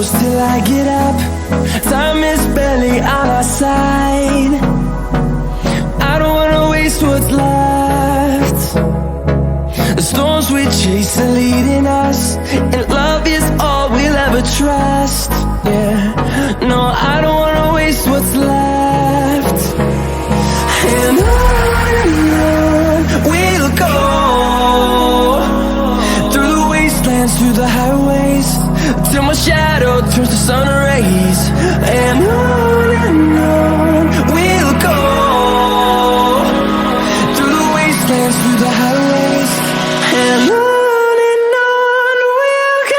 close till I get up. Time is barely on our side. I don't wanna waste what's left. The storms we chase are leading us, and love is all we'll ever trust. Yeah, no, I don't wanna waste what's left. And on we'll go, through the wastelands, through the highways, till my shadow turns to sun rays. And on we'll go, through the wastelands, through the highways, and on we'll go.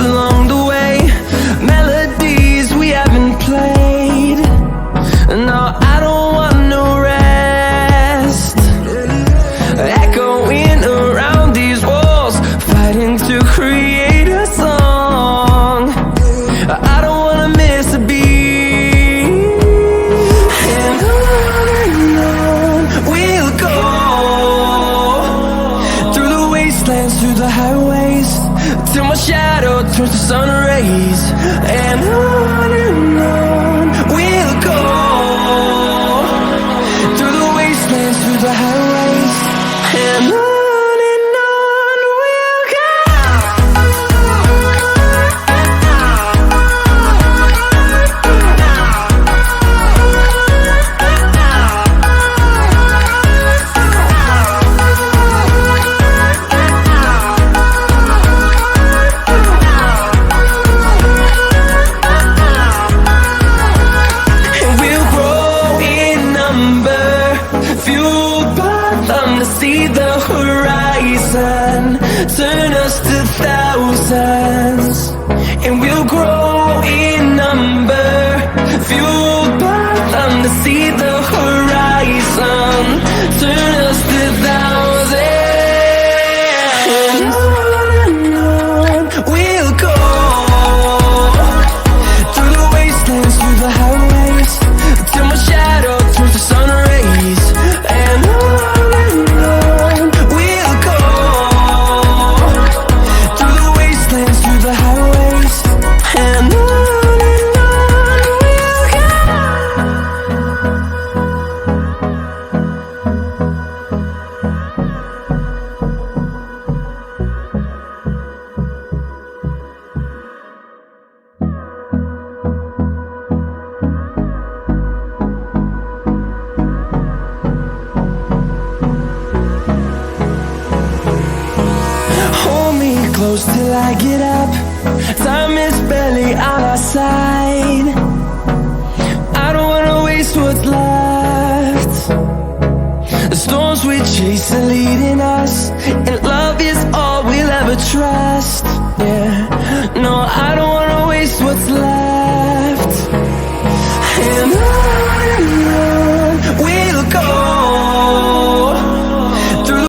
Along the way, melodies we haven't played. No, I don't want no rest. Echoing around these walls, fighting to create a song. I don't wanna miss a beat. And on we'll go, through the wastelands, through the highways, till my shadow turns to sun rays. And on we'll go, through the wastelands, through the highways, and on we'll go. Fueled by them to see the horizon, turn us to thousands, and we'll grow in number. Fueled by them to see the horizon, turn us to thousands, and on we'll go, through the wastelands, through the highways, till my shadow turns to sun rays. And on we'll go, through the wastelands, through the highways, and on we'll go. Hold me close till I get up. Time is barely on our side. I don't wanna waste what's left. The storms we chase are leading us, and love is all we'll ever trust. Yeah.